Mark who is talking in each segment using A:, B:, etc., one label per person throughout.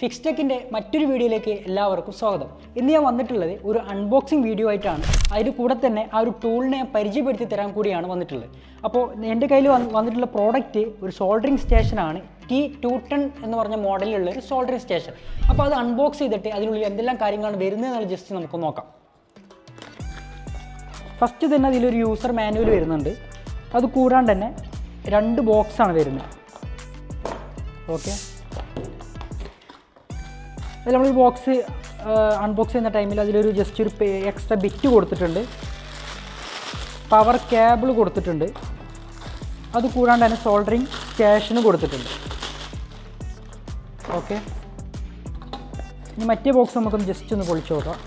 A: Fix ടെക്കിൻ്റെ മറ്റൊരു വീഡിയോയിലേക്ക് എല്ലാവർക്കും സ്വാഗതം. ഇന്ന് ഞാൻ വന്നിട്ടുള്ളത് ഒരു അൺബോക്സിംഗ് വീഡിയോ ആയിട്ടാണ്. അതിൽ കൂടെ തന്നെ ആ ഒരു ടൂളിനെ ഞാൻ പരിചയപ്പെടുത്തി തരാൻ കൂടിയാണ് വന്നിട്ടുള്ളത്. അപ്പോൾ എൻ്റെ കയ്യിൽ വന്നിട്ടുള്ള പ്രോഡക്റ്റ് ഒരു സോൾഡറിങ് സ്റ്റേഷനാണ്. T210 എന്ന് പറഞ്ഞ മോഡലിലുള്ള ഒരു സോൾഡറിങ് സ്റ്റേഷൻ. അപ്പോൾ അത് അൺബോക്സ് ചെയ്തിട്ട് അതിനുള്ളിൽ എന്തെല്ലാം കാര്യങ്ങളാണ് വരുന്നതെന്നുള്ള ജസ്റ്റ് നമുക്ക് നോക്കാം. ഫസ്റ്റ് തന്നെ അതിലൊരു യൂസർ മാനുവൽ വരുന്നുണ്ട്. അത് കൂടാണ്ട് തന്നെ 2 ബോക്സാണ് വരുന്നത്. ഓക്കെ, അതിൽ നമ്മൾ ഈ ബോക്സ് അൺബോക്സ് ചെയ്യുന്ന ടൈമിൽ അതിലൊരു ജസ്റ്റ് ഒരു എക്സ്ട്രാ ബിറ്റ് കൊടുത്തിട്ടുണ്ട്, പവർ കേബിൾ കൊടുത്തിട്ടുണ്ട്, അത് കൂടാണ്ട് തന്നെ സോൾഡറിങ് സ്റ്റേഷന് കൊടുത്തിട്ടുണ്ട്. ഓക്കെ, ഇനി മറ്റേ ബോക്സ് നമുക്കൊന്ന് ജസ്റ്റ് ഒന്ന് പൊളിച്ചു നോക്കാം.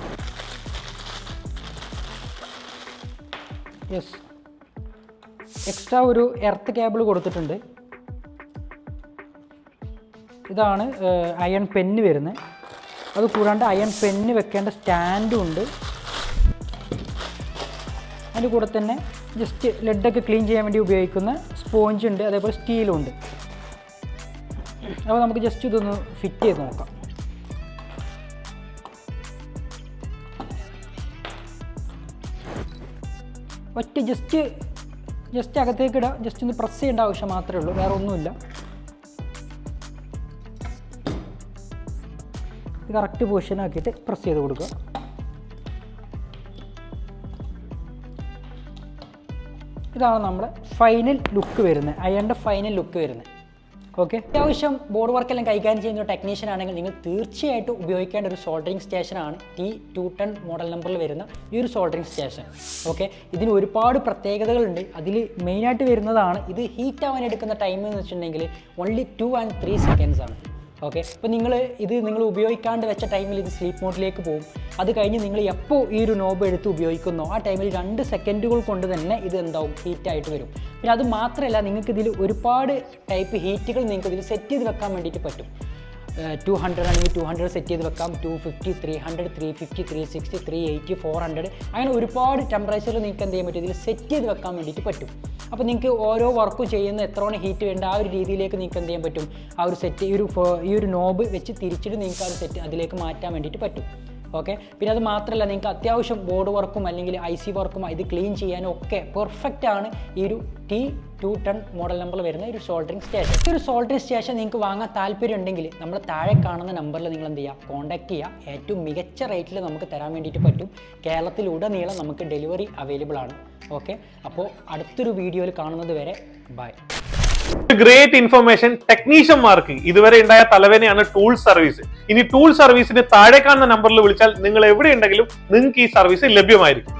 A: യെസ്, എക്സ്ട്രാ ഒരു എർത്ത് കേബിൾ കൊടുത്തിട്ടുണ്ട്. ഇതാണ് അയൺ പെന്ന് വരുന്നത്. അത് കൂടാണ്ട് അയൺ പെന്ന് വെക്കേണ്ട സ്റ്റാൻഡും ഉണ്ട്. അതിൻ്റെ കൂടെ തന്നെ ജസ്റ്റ് ലെഡൊക്കെ ക്ലീൻ ചെയ്യാൻ വേണ്ടി ഉപയോഗിക്കുന്ന സ്പോഞ്ച് ഉണ്ട്, അതേപോലെ സ്റ്റീലും ഉണ്ട്. അപ്പോൾ നമുക്ക് ജസ്റ്റ് ഇതൊന്ന് ഫിറ്റ് ചെയ്ത് നോക്കാം. ഒറ്റ ജസ്റ്റ് അകത്തേക്ക് ഇടുക, ജസ്റ്റ് ഒന്ന് പ്രസ് ചെയ്യേണ്ട ആവശ്യം മാത്രമേ ഉള്ളൂ, വേറെ ഒന്നുമില്ല. ഇത് കറക്റ്റ് പൊസിഷൻ ആക്കിയിട്ട് പ്രസ് ചെയ്ത് കൊടുക്കുക. ഇതാണ് നമ്മുടെ ഫൈനൽ ലുക്ക് വരുന്നത്, അയണിൻ്റെ ഫൈനൽ ലുക്ക് വരുന്നത്. ഓക്കെ, അത്യാവശ്യം ബോർഡ് വർക്കെല്ലാം കൈകാര്യം ചെയ്യുന്ന ഒരു ടെക്നീഷ്യൻ ആണെങ്കിൽ നിങ്ങൾ തീർച്ചയായിട്ടും ഉപയോഗിക്കേണ്ട ഒരു സോൾഡറിങ് സ്റ്റേഷനാണ് T210 മോഡൽ നമ്പറിൽ വരുന്ന ഈ ഒരു സോൾഡറിങ് സ്റ്റേഷൻ. ഓക്കെ, ഇതിന് ഒരുപാട് പ്രത്യേകതകളുണ്ട്. അതിൽ മെയിനായിട്ട് വരുന്നതാണ് ഇത് ഹീറ്റ് ആവാൻ എടുക്കുന്ന ടൈം എന്ന് വെച്ചിട്ടുണ്ടെങ്കിൽ only 2 and 3 seconds ആണ്. ഓക്കെ, അപ്പോൾ നിങ്ങൾ ഉപയോഗിക്കാണ്ട് വെച്ച ടൈമിൽ ഇത് സ്ലീപ്പ് മോഡിലേക്ക് പോകും. അത് കഴിഞ്ഞ് നിങ്ങൾ എപ്പോൾ ഈ ഒരു നോബ് എടുത്ത് ഉപയോഗിക്കുന്നോ ആ ടൈമിൽ 2 സെക്കൻഡുകൾ കൊണ്ട് തന്നെ ഇത് എന്താവും, ഹീറ്റായിട്ട് വരും. പിന്നെ അത് മാത്രമല്ല, നിങ്ങൾക്ക് ഇതിൽ ഒരുപാട് ടൈപ്പ് ഹീറ്റുകൾ നിങ്ങൾക്ക് ഇതിൽ സെറ്റ് ചെയ്ത് വെക്കാൻ വേണ്ടിയിട്ട് പറ്റും. 200 ആണെങ്കിൽ 200 സെറ്റ് ചെയ്ത് വെക്കാം, 250, 300, 350, 360, 380, 400 അങ്ങനെ ഒരുപാട് ടെമ്പറേച്ചറിൽ നിങ്ങൾക്ക് എന്ത് ചെയ്യാൻ പറ്റും, ഇതിൽ സെറ്റ് ചെയ്ത് വെക്കാൻ വേണ്ടിയിട്ട് പറ്റും. അപ്പോൾ നിങ്ങൾക്ക് ഓരോ വർക്കും ചെയ്യുന്ന എത്രയാണ് ഹീറ്റ് വേണ്ട ആ ഒരു രീതിയിലേക്ക് നിങ്ങൾക്ക് എന്ത് ചെയ്യാൻ പറ്റും, ആ ഒരു സെറ്റ് ഈ ഒരു നോബ് വെച്ച് തിരിച്ചിട്ട് നിങ്ങൾക്ക് ആ ഒരു സെറ്റ് അതിലേക്ക് മാറ്റാൻ വേണ്ടിയിട്ട് പറ്റും. ഓക്കെ, പിന്നെ അത് മാത്രമല്ല, നിങ്ങൾക്ക് അത്യാവശ്യം ബോർഡ് വർക്കും അല്ലെങ്കിൽ IC വർക്കും ഇത് ക്ലീൻ ചെയ്യാനും ഒക്കെ പെർഫെക്റ്റ് ആണ് ഈ ഒരു T210 മോഡൽ നമ്പറിൽ വരുന്ന ഒരു സോൾഡറിങ് സ്റ്റേഷൻ. ഈ ഒരു സോൾഡറിങ് സ്റ്റേഷൻ നിങ്ങൾക്ക് വാങ്ങാൻ താല്പര്യം ഉണ്ടെങ്കിൽ നമ്മൾ താഴെ കാണുന്ന നമ്പറിൽ നിങ്ങൾ എന്ത് ചെയ്യുക, കോൺടാക്ട് ചെയ്യുക. ഏറ്റവും മികച്ച റേറ്റിൽ നമുക്ക് തരാൻ വേണ്ടിയിട്ട് പറ്റും. കേരളത്തിലുടനീളം നമുക്ക് ഡെലിവറി അവൈലബിൾ ആണ്. ഓക്കെ, അപ്പോൾ അടുത്തൊരു വീഡിയോയിൽ കാണുന്നത് വരെ ബൈ.
B: Great information. ടെക്നീഷ്യന്മാർക്ക് ഇതുവരെ ഉണ്ടായ തലവേനയാണ് ടൂൾ സർവീസ്. ഇനി ടൂൾ സർവീസിന് താഴെ കാണുന്ന നമ്പറിൽ വിളിച്ചാൽ നിങ്ങൾ എവിടെ ഉണ്ടെങ്കിലും നിങ്ങൾക്ക് ഈ സർവീസ് ലഭ്യമായിരിക്കും.